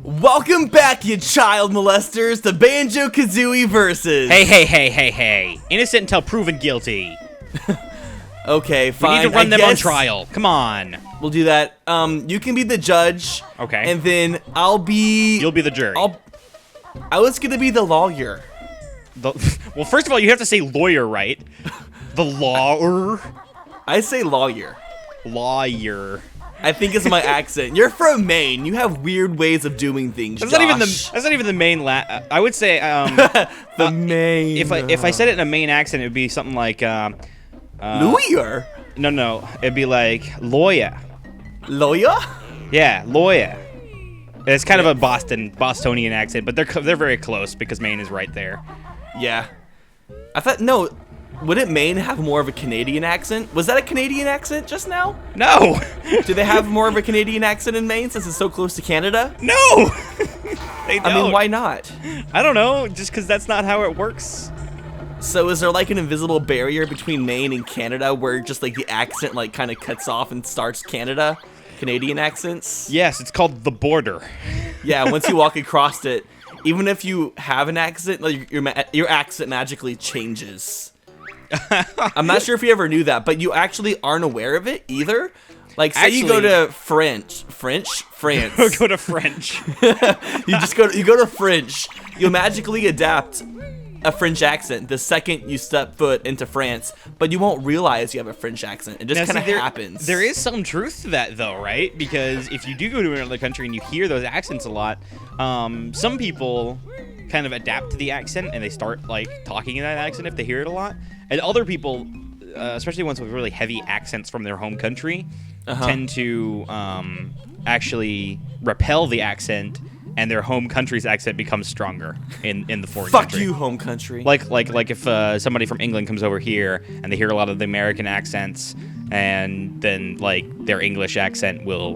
Welcome back, you child molesters, to Banjo-Kazooie versus. Hey. Innocent until proven guilty. Okay, fine. We need to run them on trial. Come on. We'll do that. You can be the judge. Okay. And then I'll be... You'll be the jury. I was gonna be the lawyer. Well, first of all, you have to say lawyer, right? The lawyer. I say lawyer. Lawyer. I think it's my accent. You're from Maine. You have weird ways of doing things. That's Josh. not even the main. I would say the Maine. If I said it in a Maine accent, it would be something like lawyer. No, it'd be like lawyer. Lawyer? Yeah, lawyer. It's kind of a Bostonian accent, but they're very close because Maine is right there. Yeah. I thought no. Wouldn't Maine have more of a Canadian accent? Was that a Canadian accent just now? No. Do they have more of a Canadian accent in Maine since it's so close to Canada? No. They don't. I mean, why not? I don't know, just because that's not how it works. So is there like an invisible barrier between Maine and Canada where just like the accent like kind of cuts off and starts Canadian accents? Yes, it's called the border. Yeah, once you walk across it, even if you have an accent, like your accent magically changes. I'm not sure if you ever knew that, but you actually aren't aware of it either. Like, say you go to France. Go to French. you go to French. You magically adapt a French accent the second you step foot into France, but you won't realize you have a French accent. It just kind of happens. There is some truth to that, though, right? Because if you do go to another country and you hear those accents a lot, some people kind of adapt to the accent and they start like talking in that accent if they hear it a lot. And other people, especially ones with really heavy accents from their home country, tend to actually repel the accent, and their home country's accent becomes stronger in the foreign country. Fuck you, home country. Like if somebody from England comes over here and they hear a lot of the American accents, and then like their English accent will,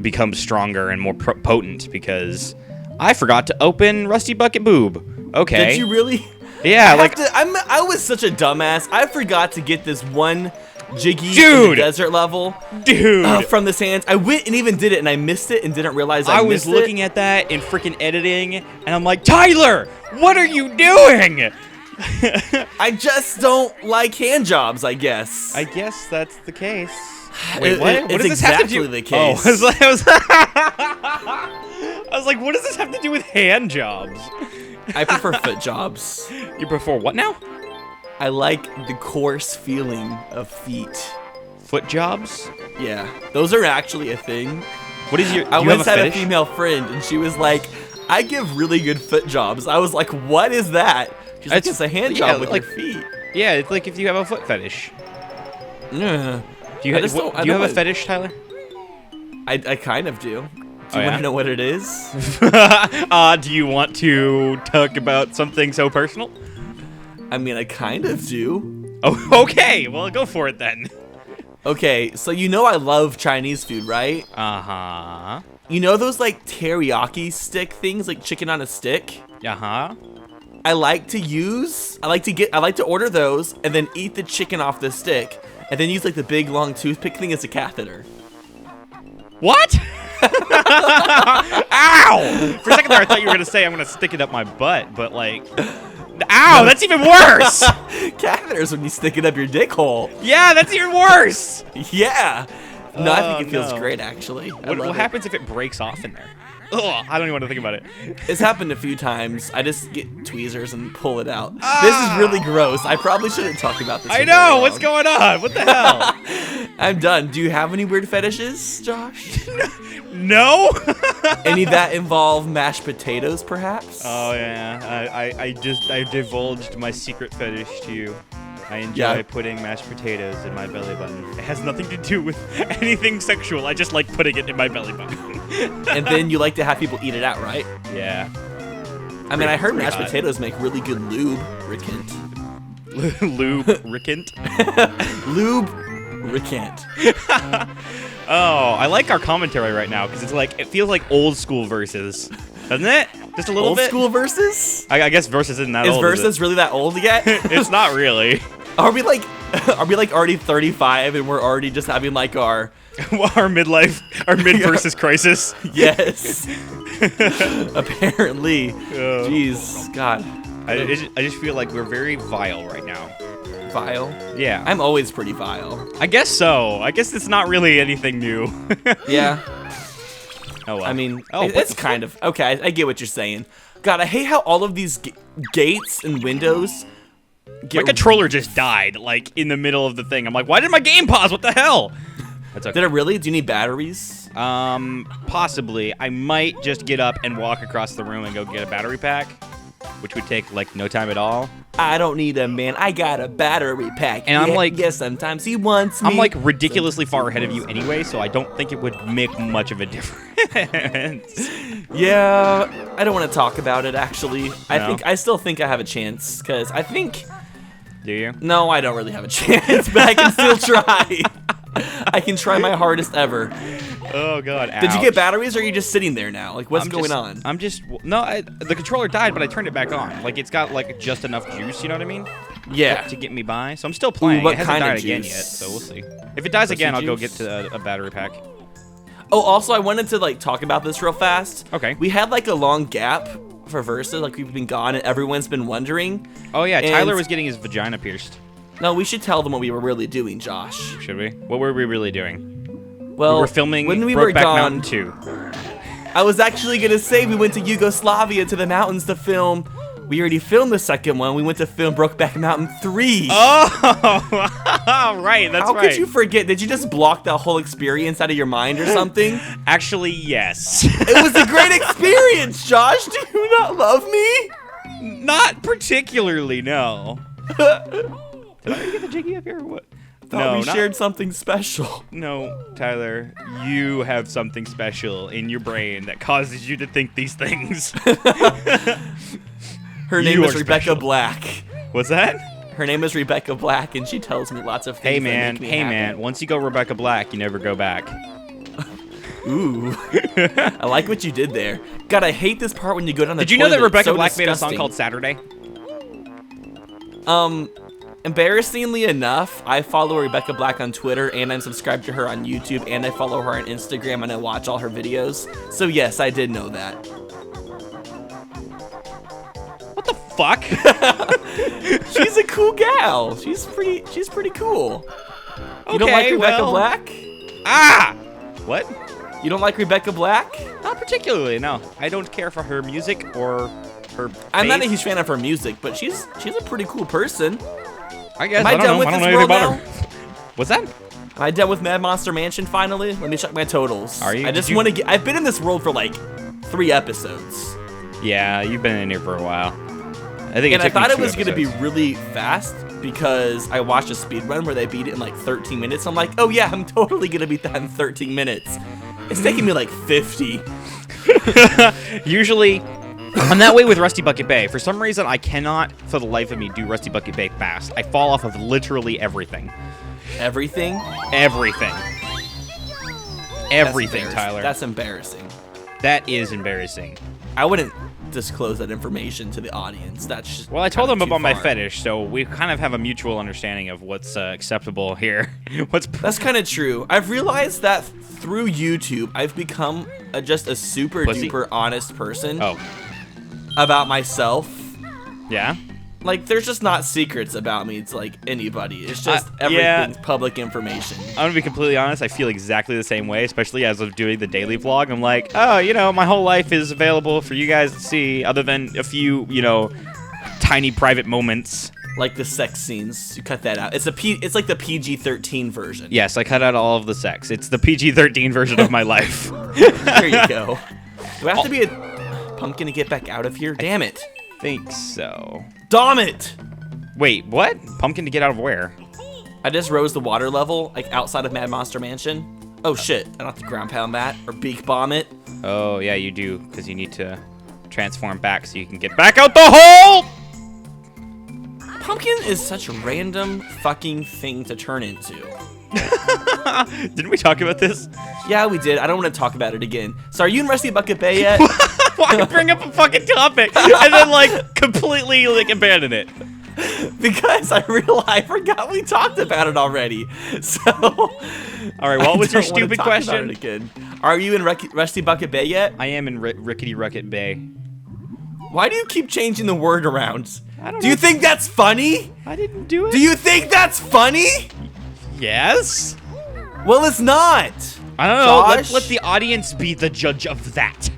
become stronger and more potent because I forgot to open Rusty Bucket Boob. Okay. Did you really? Yeah, I was such a dumbass. I forgot to get this one Jiggy Dude! in the desert level. Dude! From the sands. I went and even did it, and I missed it and didn't realize I missed it. I was looking at that in freaking editing, and I'm like, Tyler, what are you doing? I just don't like hand jobs, I guess. I guess that's the case. Wait, what? What does this have to do? The case. Oh, I was like, what does this have to do with hand jobs? I prefer foot jobs. You prefer what now? I like the coarse feeling of feet. Foot jobs? Yeah, those are actually a thing. What is your? I once had a female friend, and she was like, "I give really good foot jobs." I was like, "What is that?" She's like, "It's a hand job with your feet." Yeah, it's like if you have a foot fetish. Yeah. Do you have a fetish, Tyler? I kind of do. Do you want to know what it is? Do you want to talk about something so personal? I mean, I kind of do. Oh, okay. Well, go for it then. Okay, so I love Chinese food, right? Uh-huh. You know those like teriyaki stick things, like chicken on a stick? Uh-huh. I like to order those and then eat the chicken off the stick and then use like the big long toothpick thing as a catheter. What? Ow! For a second there, I thought you were gonna say I'm gonna stick it up my butt, but like, ow, that's even worse. Catheters when you stick it up your dick hole. Yeah, that's even worse. Yeah. No, I think it feels great actually. What happens if it breaks off in there? Ugh, I don't even want to think about it. It's happened a few times. I just get tweezers and pull it out. This is really gross. I probably shouldn't talk about this. I know. What's going on? What the hell? I'm done. Do you have any weird fetishes, Josh? No. Any that involve mashed potatoes, perhaps? Oh yeah. I divulged my secret fetish to you. I enjoy putting mashed potatoes in my belly button. It has nothing to do with anything sexual. I just like putting it in my belly button. And then you like to have people eat it out, right? Yeah. I mean, I heard mashed potatoes make really good lubricant. Lubricant? Lubricant. Oh, I like our commentary right now because it feels like old school verses, doesn't it? Just a little bit. Old school verses? I guess verses isn't that old. Is verses really that old yet? It's not really. Are we like already 35 and we're already just having like our Our mid-versus crisis. Yes. Apparently. Jeez, God. I just feel like we're very vile right now. Vile? Yeah. I'm always pretty vile. I guess so. I guess it's not really anything new. Yeah. Oh, well. I mean, Oh, it's kind of... Okay, I get what you're saying. God, I hate how all of these gates and windows... My controller just died, like, in the middle of the thing. I'm like, why did my game pause? What the hell? That's okay. Did it really? Do you need batteries? Possibly. I might just get up and walk across the room and go get a battery pack, which would take, like, no time at all. I don't need a man. I got a battery pack. And I'm like... Yeah, sometimes he wants me. I'm, like, ridiculously far ahead of you anyway, so I don't think it would make much of a difference. Yeah, I don't want to talk about it, actually. I still think I have a chance, because I think... Do you? No, I don't really have a chance, but I can still try. I can try my hardest ever. Oh, God. Ouch. Did you get batteries, or are you just sitting there now? Like, what's going on? No, the controller died, but I turned it back on. Like, it's got, like, just enough juice, you know what I mean? Yeah. To get me by. So I'm still playing. Ooh, what it hasn't kind of died again juice? yet, so we'll see. If it dies again, I'll go get juice? to a battery pack. Oh, also, I wanted to, like, talk about this real fast. Okay. We had, like, a long gap for Versus. Like, we've been gone, and everyone's been wondering. Oh, yeah. And Tyler was getting his vagina pierced. No, we should tell them what we were really doing, Josh. Should we? What were we really doing? Well, we were filming when we were Brokeback gone, Mountain 2. I was actually going to say we went to Yugoslavia to the mountains to film. We already filmed the second one. We went to film Brokeback Mountain 3. Oh, right. That's How right. could you forget? Did you just block that whole experience out of your mind or something? Actually, yes. It was a great experience, Josh. Do you not love me? Not particularly, no. Did I get the jiggy up here or what? Thought we shared something special. No, Tyler, you have something special in your brain that causes you to think these things. Her name is Rebecca Black. What's that? Her name is Rebecca Black, and she tells me lots of things. Hey man, that make me happy. once you go Rebecca Black, you never go back. Ooh. I like what you did there. God, I hate this part when you go down the Did you know that toilet. Rebecca So Black made a disgusting. song called Saturday? Embarrassingly enough, I follow Rebecca Black on Twitter, and I'm subscribed to her on YouTube, and I follow her on Instagram, and I watch all her videos. So yes, I did know that. What the fuck? She's a cool gal. She's pretty cool. You don't like Rebecca Black? Ah! What? You don't like Rebecca Black? Not particularly, no. I don't care for her music or her I'm not a faith. huge fan of her music, but she's a pretty cool person. I guess. Am I done with this world now? What's that? Am I done with Mad Monster Mansion finally? Let me check my totals. Are you? I just want to get. I've been in this world for like 3 episodes. Yeah, you've been in here for a while. I think. And I thought it was going to be really fast because I watched a speed run where they beat it in like 13 minutes. I'm like, oh yeah, I'm totally gonna beat that in 13 minutes. It's taking me like 50. Usually, I'm that way with Rusty Bucket Bay. For some reason, I cannot, for the life of me, do Rusty Bucket Bay fast. I fall off of literally everything. Everything? Everything. Everything, Tyler. That's embarrassing. That is embarrassing. I wouldn't disclose that information to the audience. That's just Well, I told them kinda about too my far. fetish, so we kind of have a mutual understanding of what's acceptable here. That's kind of true. I've realized that through YouTube, I've become just a super Pussy? duper honest person Oh, about myself. yeah? Like, there's just not secrets about me to, like, anybody. It's just yeah. everything's public information. I'm gonna be completely honest, I feel exactly the same way, especially as of doing the daily vlog. I'm like, oh, you know, my whole life is available for you guys to see, other than a few, you know, tiny private moments. Like the sex scenes. You cut that out. It's like the PG-13 version. Yes, I cut out all of the sex. It's the PG-13 version of my life. There you go. Do I have to be a pumpkin to get back out of here? Damn it. Think so. Damn it! Wait, what? Pumpkin to get out of where? I just rose the water level, like, outside of Mad Monster Mansion. Oh, shit. I don't have to ground pound that or beak bomb it. Oh, yeah, you do, because you need to transform back so you can get back out the hole! Pumpkin is such a random fucking thing to turn into. Didn't we talk about this? Yeah, we did. I don't want to talk about it again. So are you in Rusty Bucket Bay yet? Why bring up a fucking topic and then, like, completely, like, abandon it? Because I forgot we talked about it already. So, All right, what was your stupid question? Again. Are you in Rusty Bucket Bay yet? I am in Rickety Rucket Bay. Why do you keep changing the word around? I don't Do you think that's funny? I didn't do it. Do you think that's funny? Yes. Well, it's not. I don't know. Josh? Let the audience be the judge of that.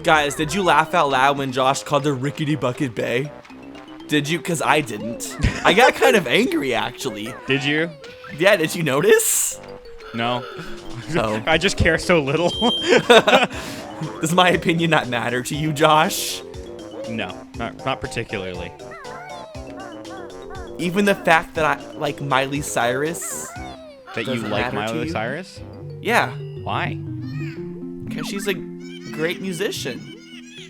Guys, did you laugh out loud when Josh called it Rickety Bucket Bay? Did you? Because I didn't. I got kind of angry, actually. Did you? Yeah, did you notice? No. Oh. I just care so little. Does my opinion not matter to you, Josh? No, not particularly. Even the fact that I like Miley Cyrus? That you Doesn't like matter to Miley you? Cyrus? Yeah, Why? because she's a great musician.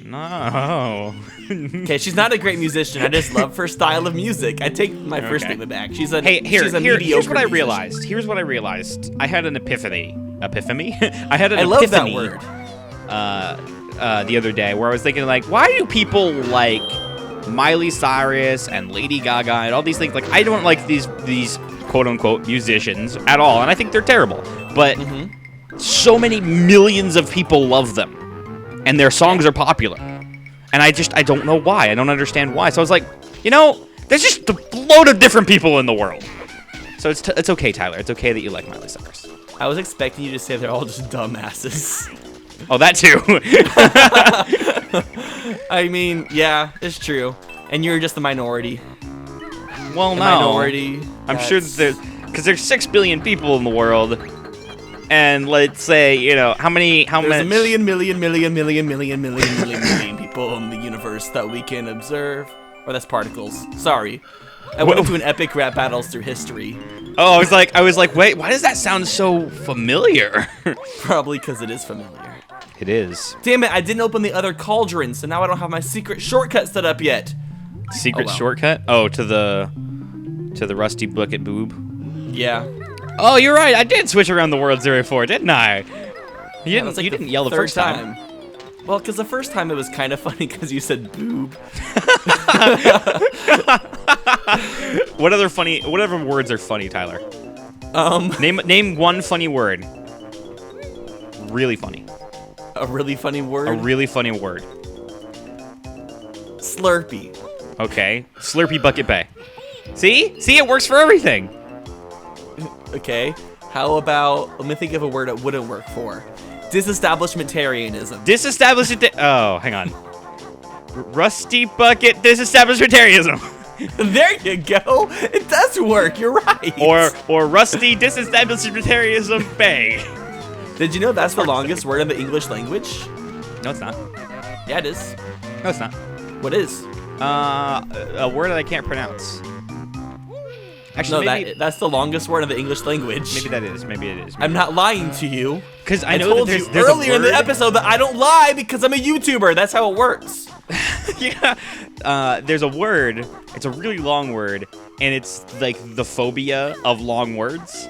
No. Okay, she's not a great musician. I just love her style of music. I take my first Okay. statement back. She's a Here's mediocre what I musician. realized. Here's what I realized. I had an epiphany. Epiphany? I had an I epiphany. love that word. The other day where I was thinking like, why do people like Miley Cyrus and Lady Gaga and all these things? Like, I don't like these quote unquote musicians at all, and I think they're terrible. But so many millions of people love them, and their songs are popular. And I don't know why. I don't understand why. So I was like, there's just a load of different people in the world. So it's okay, Tyler. It's okay that you like Miley Cyrus. I was expecting you to say they're all just dumbasses. Oh, that too. I mean, yeah, it's true. And you're just the minority. Well, The no. minority. I'm sure that there's 6 billion people in the world, and let's say how many There's a million people in the universe that we can observe. Or that's particles. Sorry. I went into an epic rap battles through history. Oh, I was like, wait, why does that sound so familiar? Probably because it is familiar. It is. Damn it, I didn't open the other cauldron, so now I don't have my secret shortcut set up yet. Secret Oh, well. shortcut? Oh, to the Rusty Bucket Boob. Yeah. Oh, you're right. I did switch around the world 04, didn't I? You That was like didn't yell the first time. Well, because the first time it was kind of funny because you said boob. What other words are funny, Tyler? Name one funny word. Really funny. A really funny word. A really funny word. Slurpee. Okay. Slurpee Bucket Bay. See, it works for everything. Okay. How about, let me think of a word it wouldn't work for. Disestablishmentarianism. Oh, hang on. Rusty Bucket Disestablishmentarianism. There you go. It does work. You're right. or Rusty Disestablishmentarianism Bay. Did you know that's the longest word in the English language? No, it's not. Yeah, it is. No, it's not. What is? A word that I can't pronounce. Actually, No, maybe that's the longest word in the English language. maybe that is. Maybe it is. I'm not lying to you. Because I know told that you there's earlier a in the word- episode that I don't lie because I'm a YouTuber. That's how it works. Yeah. There's a word. It's a really long word, and it's like the phobia of long words.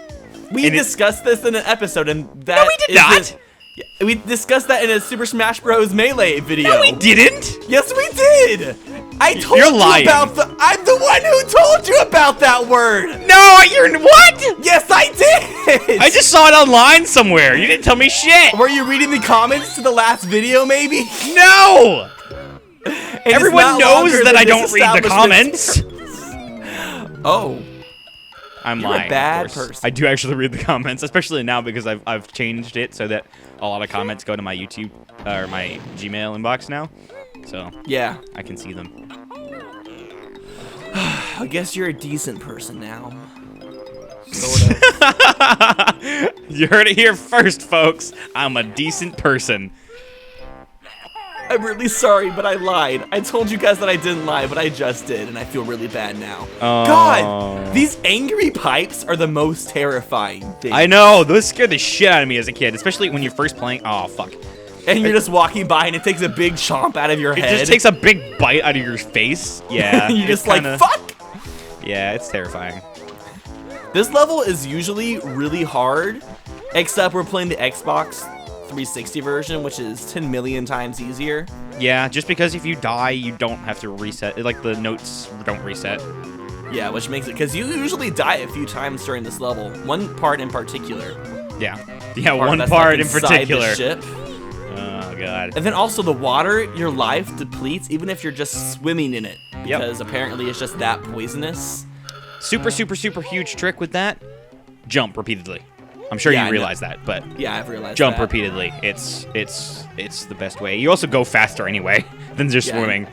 We And discussed this in an episode, and that No, we did not. Yeah, we discussed that in a Super Smash Bros. Melee video. No, we didn't. Yes, we did. I told You're you lying. about the. I'm the one who told you about that word. No, you're what? Yes, I did. I just saw it online somewhere. You didn't tell me shit. Were you reading the comments to the last video, maybe? No. And it's Everyone not knows longer that than I don't read the comments. Oh. I'm You're a lying. of bad course. person. I do actually read the comments, especially now because I've changed it so that a lot of comments go to my YouTube or my Gmail inbox now. So Yeah. I can see them. I guess you're a decent person now. Sort of. You heard it here first, folks. I'm a decent person. I'm really sorry, but I lied. I told you guys that I didn't lie, but I just did, and I feel really bad now. Oh. God, these angry pipes are the most terrifying thing. I know, those scared the shit out of me as a kid, especially when you're first playing. Oh, fuck. And you're just walking by, and it takes a big chomp out of your It head. just takes a big bite out of your face. Yeah. You're it's just like, kinda- fuck! Yeah, it's terrifying. This level is usually really hard, except we're playing the Xbox 360 version, which is 10 million times easier. Yeah, just because if you die, you don't have to reset. Like, the notes don't reset. Yeah, which makes it... Because you usually die a few times during this level. One part in particular. Yeah. Yeah, one part like in particular. The ship. Oh, God. And then also the water, your life depletes even if you're just swimming in it. Yep. Because apparently it's just that poisonous. Super, super, super huge trick with that. Jump repeatedly. I'm sure you realize that, but yeah, I've realized jump that. repeatedly. It's the best way. You also go faster anyway than just swimming.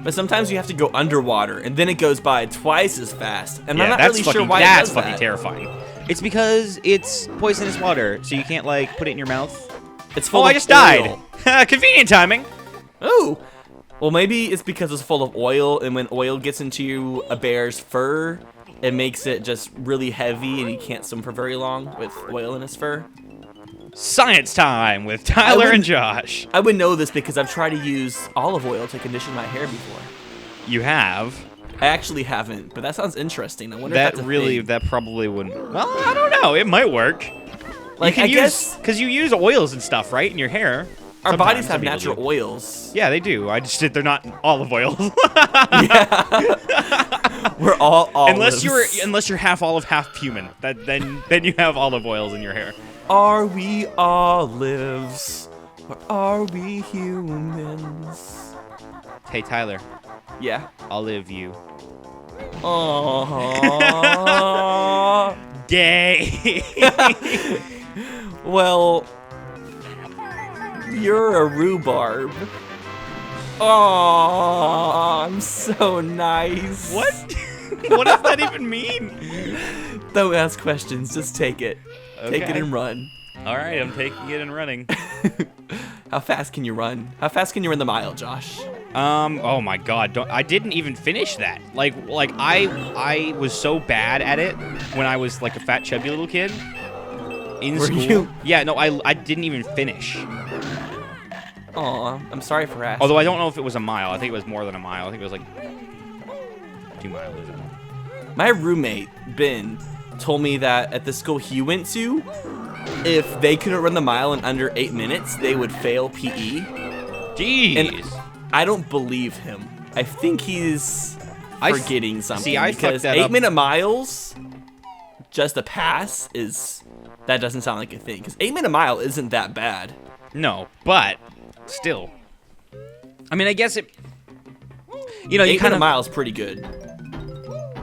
But sometimes you have to go underwater, and then it goes by twice as fast. And Yeah, I'm not that's really fucking, sure why that's it does fucking that. terrifying. It's because it's poisonous water, so you can't like put it in your mouth. It's full Oh, of I just oil. died. Convenient timing. Oh. Well, maybe it's because it's full of oil, and when oil gets into a bear's fur, it makes it just really heavy, and he can't swim for very long with oil in his fur. Science time with Tyler and Josh. I would know this because I've tried to use olive oil to condition my hair before. You have. I actually haven't, but that sounds interesting. I wonder if that's a thing. That probably wouldn't. Well, I don't know. It might work. Like, I guess because you use oils and stuff, right, in your hair. our Sometimes, bodies some have people natural do. oils. Yeah, they do. I just they're not olive oil. We're all olives. unless you're half olive, half human. Then you have olive oils in your hair. Are we olives, or are we humans? Hey Tyler, Yeah. olive you. Aww. Gay. Well, you're a rhubarb. Aww, I'm so nice. What? What does that even mean? Don't ask questions, just take it. Take it Okay. and run. All right, I'm taking it and running. How fast can you run? How fast can you run the mile, Josh? Oh my God, I didn't even finish that. Like I was so bad at it when I was like a fat chubby little kid in Were school. you? Yeah, no, I didn't even finish. Aw, I'm sorry for asking. Although I don't know if it was a mile. I think it was more than a mile. I think it was like 2 miles. My roommate, Ben, told me that at the school he went to, if they couldn't run the mile in under 8 minutes, they would fail PE. Jeez. And I don't believe him. I think he's forgetting something. See, I because fucked that up. 8-minute miles, just a pass, that doesn't sound like a thing. Because 8-minute mile isn't that bad. No, but still. I mean, I guess it. You know, you 8-minute kind of. mile is pretty good.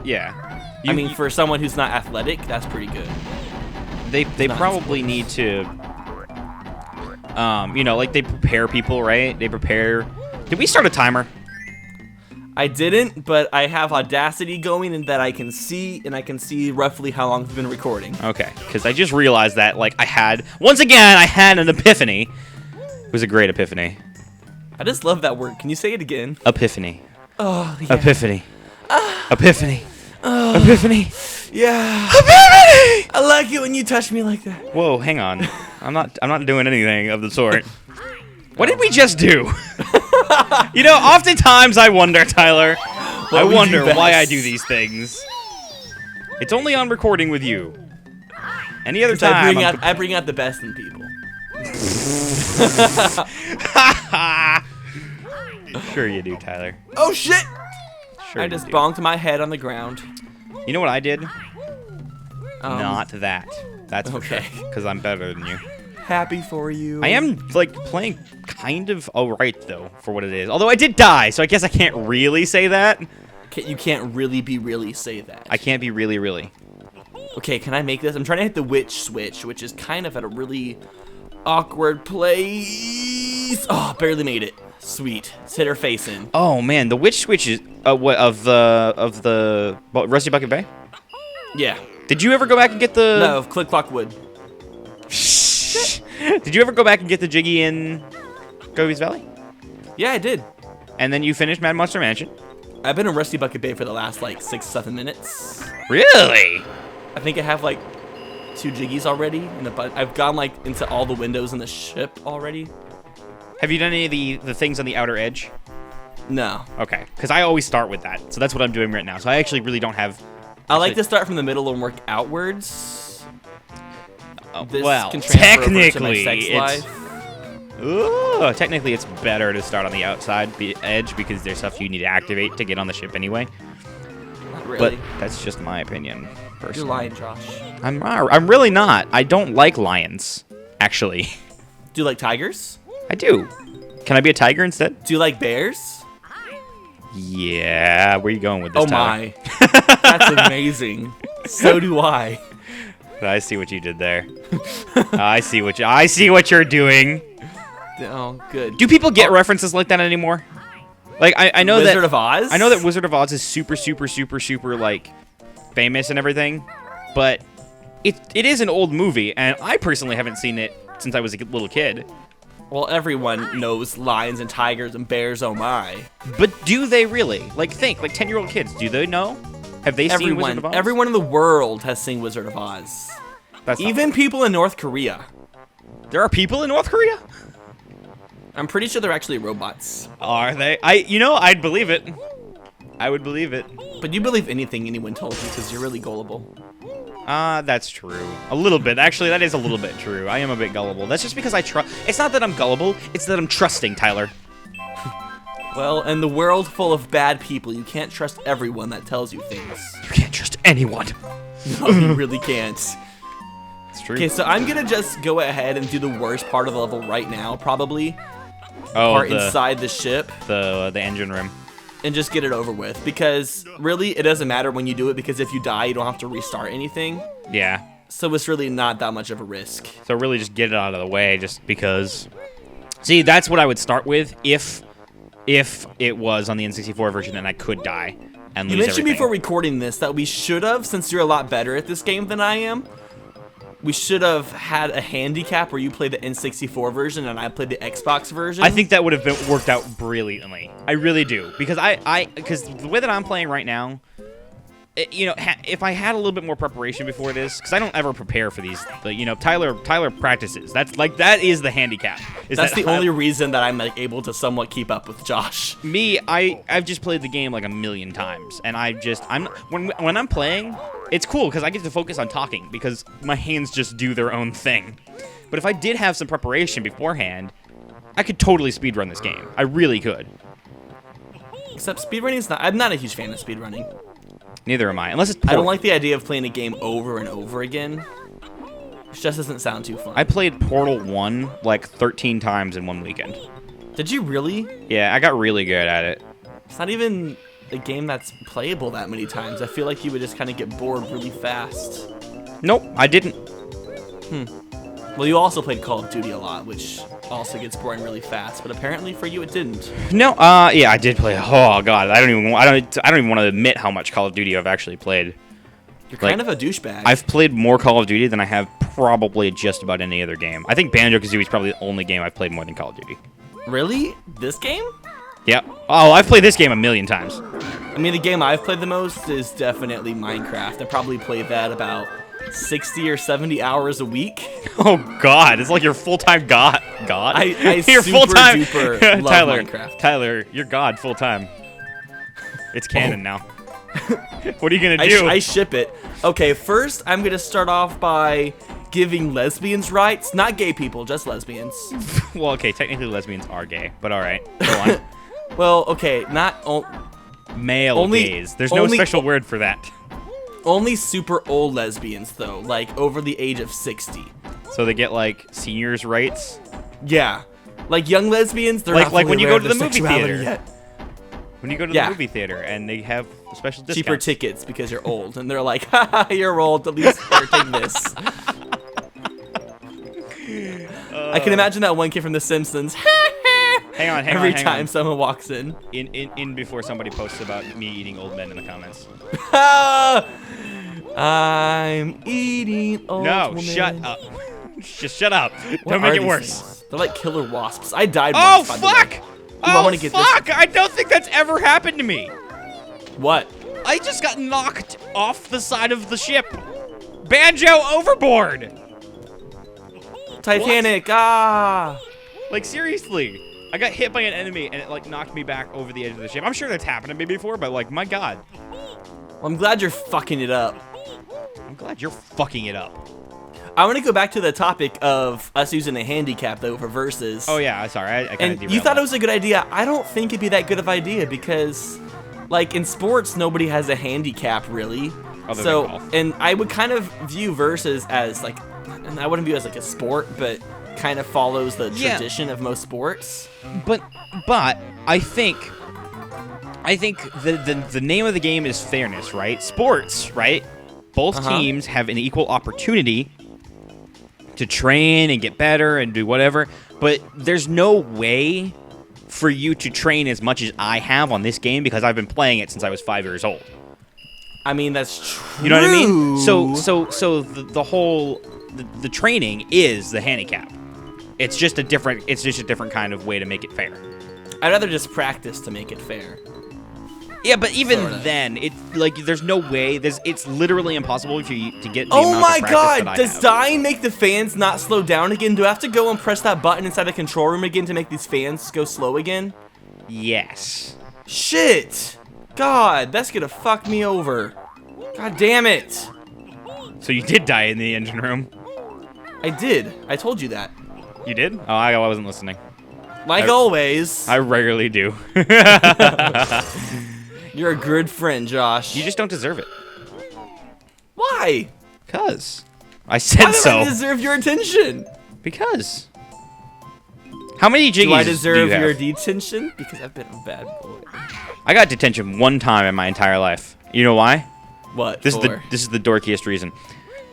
Yeah. I mean, for someone who's not athletic, that's pretty good. They not probably need to. You know, like they prepare people, right? They prepare. Did we start a timer? I didn't, but I have Audacity going and that I can see, and I can see roughly how long it's been recording. Okay, because I just realized that, like, I had an epiphany. It was a great epiphany. I just love that word. Can you say it again? Epiphany. Oh, yeah. Epiphany. Epiphany. Epiphany. Yeah. Epiphany! I like it when you touch me like that. Whoa, hang on. I'm not doing anything of the sort. What did we just do? You know, oftentimes I wonder, Tyler. I we do wonder why I best. do these things. It's only on recording with you. Any other time, I bring out the best in people. Sure you do, Tyler. Oh shit! Sure I you just do. bonked my head on the ground. You know what I did? Um, Not that. That's for okay. sure. Because I'm better than you. Happy for you. I am, like, playing kind of alright, though, for what it is. Although I did die, so I guess I can't really say that. You can't really say that. I can't be really. Okay, can I make this? I'm trying to hit the witch switch, which is kind of at a really awkward place. Oh, barely made it. Sweet. Let's hit her face in. Oh, man, the witch switch is, what, of the Rusty Bucket Bay? Yeah. Did you ever go back and get the... No, Click Clock Wood. Did you ever go back and get the Jiggy in Gobi's Valley? Yeah, I did. And then you finished Mad Monster Mansion? I've been in Rusty Bucket Bay for the last, like, 6-7 minutes. Really? I think I have, like, 2 Jiggies already. I've gone, like, into all the windows in the ship already. Have you done any of the things on the outer edge? No. Okay, because I always start with that. So that's what I'm doing right now. So I actually really don't have... I like to start from the middle and work outwards. This well, can transfer over to my technically, sex it's... life. Ooh, technically it's better to start on the outside edge because there's stuff you need to activate to get on the ship anyway. Not really. But that's just my opinion, personally. You're lying, Josh. I'm really not. I don't like lions, actually. Do you like tigers? I do. Can I be a tiger instead? Do you like bears? Yeah. Where are you going with this, Oh Tyler? my. That's amazing. So do I. I see what you did there. I see what you're doing. Oh, good. Do people get references like that anymore? Like I know Wizard that of Oz? I know that Wizard of Oz is super like famous and everything, but it is an old movie, and I personally haven't seen it since I was a little kid. Well, everyone knows lions and tigers and bears, oh my. But do they really? Like, think, like 10-year-old kids, do they know? Have they seen Wizard of Oz? Everyone in the world has seen Wizard of Oz. That's not Even true. people in North Korea. There are people in North Korea? I'm pretty sure they're actually robots. Are they? I'd believe it. I would believe it. But you believe anything anyone tells you because you're really gullible. That's true. A little bit. Actually, that is a little bit true. I am a bit gullible. That's just because I trust. It's not that I'm gullible. It's that I'm trusting, Tyler. Well, in the world full of bad people, you can't trust everyone that tells you things. You can't trust anyone. No, you really can't. It's true. Okay, so I'm gonna just go ahead and do the worst part of the level right now, probably. Oh, Part inside the ship. the engine room. And just get it over with. Because, really, it doesn't matter when you do it, because if you die, you don't have to restart anything. Yeah. So it's really not that much of a risk. So really just get it out of the way just because. See, that's what I would start with if it was on the N64 version and I could die and lose You mentioned everything. before recording this that we should have, since you're a lot better at this game than I am, we should have had a handicap where you played the N64 version and I played the Xbox version. I think that would have worked out brilliantly. I really do. Because because the way that I'm playing right now, if I had a little bit more preparation before this, because I don't ever prepare for these, but, Tyler practices. That is the handicap. That's the only reason that I'm able to somewhat keep up with Josh. Me, I've just played the game like a million times, and when I'm playing, it's cool because I get to focus on talking because my hands just do their own thing. But if I did have some preparation beforehand, I could totally speedrun this game. I really could. Except speedrunning's not. I'm not a huge fan of speedrunning. Neither am I, unless it's I don't Portal. like the idea of playing a game over and over again. Which just doesn't sound too fun. I played Portal 1 like 13 times in one weekend. Did you really? Yeah, I got really good at it. It's not even a game that's playable that many times. I feel like you would just kind of get bored really fast. Nope, I didn't. Well, you also played Call of Duty a lot, which also gets boring really fast. But apparently for you, it didn't. No, yeah, I did play. Oh god, I don't even want to admit how much Call of Duty I've actually played. You're kind of a douchebag. I've played more Call of Duty than I have probably just about any other game. I think Banjo-Kazooie is probably the only game I've played more than Call of Duty. Really? This game? Yep. Oh, I've played this game a million times. I mean, the game I've played the most is definitely Minecraft. I probably played that about 60 or 70 hours a week. Oh god, it's like your full-time god. I You're super full-time. duper love Tyler, Minecraft. Tyler, you're god full-time. It's canon now. What are you gonna do? I ship it. Okay, first I'm gonna start off by giving lesbians rights. Not gay people, just lesbians. Well, okay, technically lesbians are gay, but all right, go on. Well, okay, Male gays. There's no special word for that. Only super old lesbians, though, like over the age of 60. So they get like seniors' rights. Yeah, like young lesbians, they're not like fully when you aware go of to the their movie sexuality theater. yet. When you go to Yeah. the movie theater and they have special discounts. Cheaper tickets because you're old, and they're like, haha, you're old, at least here, take this. I can imagine that one kid from The Simpsons. Hang on, Every hang time on. someone walks in. In before somebody posts about me eating old men in the comments. I'm eating old No, woman. shut up. Just shut up. What Don't make are it these worse. things? They're like killer wasps. I died Oh, once, by the way. fuck! Ooh, I Oh, wanna get this. fuck! I don't think that's ever happened to me. What? I just got knocked off the side of the ship. Banjo overboard! Titanic, ah! Like, seriously. I got hit by an enemy, and it, like, knocked me back over the edge of the ship. I'm sure that's happened to me before, but, like, my god. Well, I'm glad you're fucking it up. I'm glad you're fucking it up. I want to go back to the topic of us using a handicap though for versus. Oh yeah, sorry, I kind of And you thought it was a good idea. I don't think it'd be that good of an idea because, like in sports, nobody has a handicap really. Other So, than golf. and I would kind of view versus as like, and I wouldn't view it as like a sport, but kind of follows the Yeah. tradition of most sports. But I think the name of the game is fairness, right? Sports, right? Both teams have an equal opportunity to train and get better and do whatever, but there's no way for you to train as much as I have on this game because I've been playing it since I was 5 years old. I mean, that's true. You know what I mean? So the whole the training is the handicap. It's just a different kind of way to make it fair. I'd rather just practice to make it fair. Yeah, but even Sorta. then, it's like there's no way. It's literally impossible for you to get. The Oh amount my of practice god! that I Does have. dying make the fans not slow down again? Do I have to go and press that button inside the control room again to make these fans go slow again? Yes. Shit! God, that's gonna fuck me over. God damn it! So you did die in the engine room. I did. I told you that. You did? Oh, I wasn't listening. Like always. I regularly do. You're a good friend, Josh. You just don't deserve it. Why? Cause I Why said do so. I deserve your attention? Because. How many jiggies Do I deserve do you your have? detention? Because I've been a bad boy. I got detention one time in my entire life. You know why? What? This is the dorkiest reason.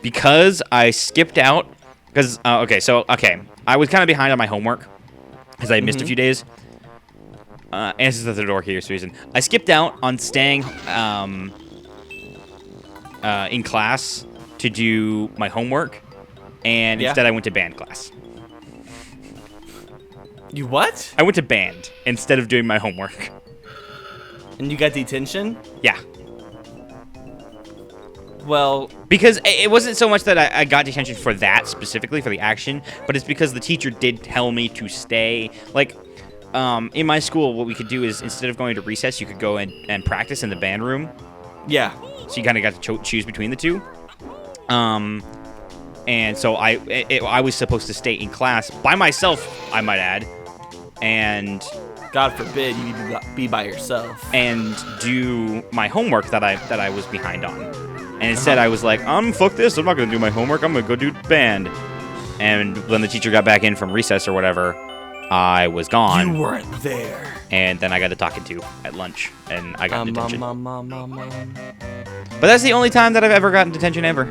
Because I skipped out. Because okay, I was kind of behind on my homework because I missed a few days. And this is the dorkiest reason. I skipped out on staying in class to do my homework, and instead I went to band class. You what? I went to band instead of doing my homework. And you got detention? Yeah. Well, Because it wasn't so much that I got detention for that specifically, for the action, but it's because the teacher did tell me to stay. Like, in my school, what we could do is instead of going to recess, you could go and practice in the band room. yeah. So you kind of got to choose between the two. And so I was supposed to stay in class by myself, I might add, and God forbid you be by yourself. and do my homework that I was behind on. And instead, I was like, fuck this. I'm not going to do my homework. I'm going to go do band. And when the teacher got back in from recess or whatever, I was gone. You weren't there. And then I got a talking to at lunch, and I got detention. But But that's the only time that I've ever gotten detention ever.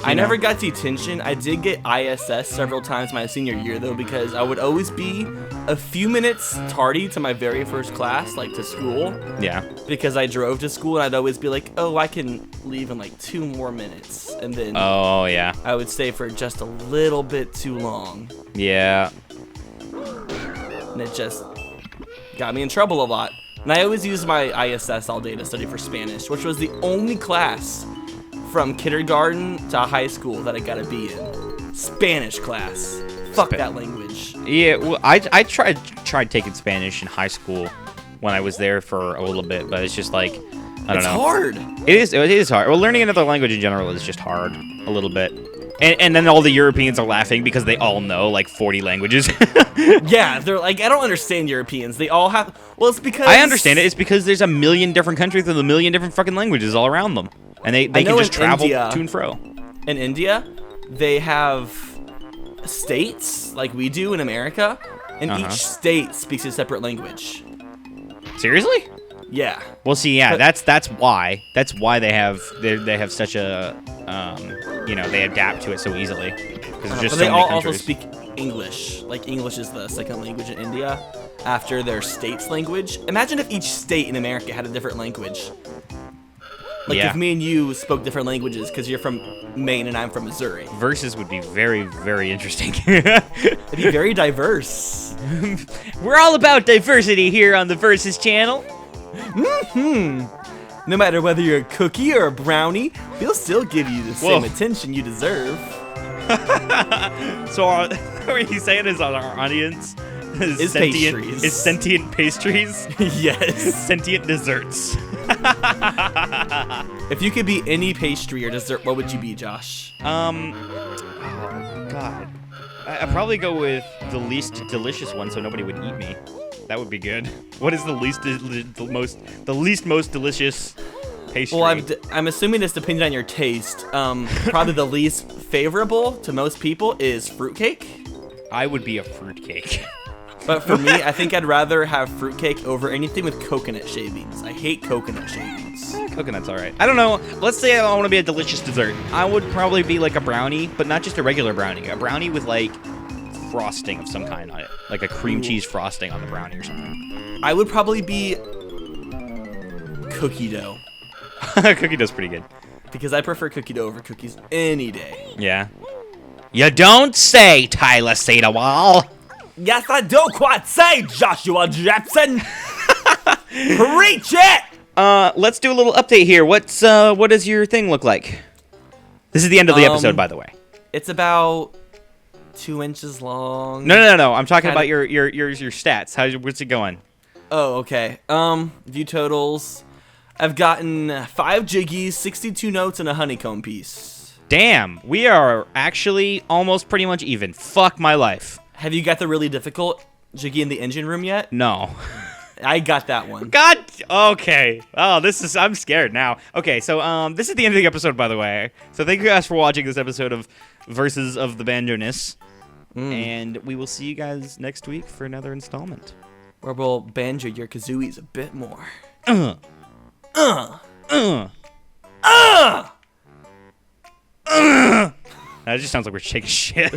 I never got detention. I did get ISS several times my senior year, though, because I would always be a few minutes tardy to my very first class, like to school. Yeah. Because I drove to school, and I'd always be like, oh, I can leave in like 2 more minutes. And then Oh, yeah. I would stay for just a little bit too long. Yeah. And it just got me in trouble a lot. And I always used my ISS all day to study for Spanish, which was the only class from kindergarten to high school that I got to be in. Spanish class. Fuck that language. Yeah, well, I tried taking Spanish in high school when I was there for a little bit, but it's just like, I don't It's know. hard. It is hard. Well, learning another language in general is just hard a little bit. And then all the Europeans are laughing because they all know like 40 languages. Yeah, they're like, I don't understand Europeans. They all have, well, it's because I understand it. It's because there's a million different countries with a million different fucking languages all around them. And they can know just in travel India- to and fro. In India, they have states like we do in America, and each state speaks a separate language. Seriously? Yeah. Well, see, yeah, But- that's why they have such a they adapt to it so easily because there's just But so they many all countries. also speak English. Like, English is the second language in India after their state's language. Imagine if each state in America had a different language. Like, Yeah. if me and you spoke different languages because you're from Maine and I'm from Missouri. Versus would be very, very interesting. It'd be very diverse. We're all about diversity here on the Versus channel. No matter whether you're a cookie or a brownie, we'll still give you the same Whoa. attention you deserve. So, what you saying is our audience Is pastries. Is sentient pastries, Yes. sentient desserts. If you could be any pastry or dessert, what would you be, Josh? Oh God. I'd probably go with the least delicious one, so nobody would eat me. That would be good. What is the least most delicious pastry? Well, I'm assuming this depends on your taste. Probably the least favorable to most people is fruitcake. I would be a fruitcake. But for me, I think I'd rather have fruitcake over anything with coconut shavings. I hate coconut shavings. Coconut's all right. I don't know. Let's say I want to be a delicious dessert. I would probably be like a brownie, but not just a regular brownie. A brownie with like frosting of some kind on it, like a cream cheese frosting on the brownie or something. I would probably be cookie dough. Cookie dough's pretty good. Because I prefer cookie dough over cookies any day. Yeah. You don't say, Tyler Sadowal. Yes, I do quite say, Joshua Jackson. Preach it! Let's do a little update here. What does your thing look like? This is the end of the episode, by the way. It's about 2 inches long. No. I'm talking about your stats. What's it going? Oh, okay. View totals. I've gotten 5 jiggies, 62 notes, and a honeycomb piece. Damn, we are actually almost pretty much even. Fuck my life. Have you got the really difficult jiggy in the engine room yet? No. I got that one. God. Okay. Oh, I'm scared now. Okay, so this is the end of the episode, by the way. So thank you guys for watching this episode of Versus of the Banjo-ness. And we will see you guys next week for another installment. Where we'll banjo your kazooies a bit more. That just sounds like we're shaking shit.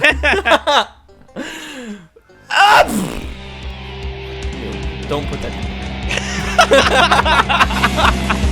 Don't put that in.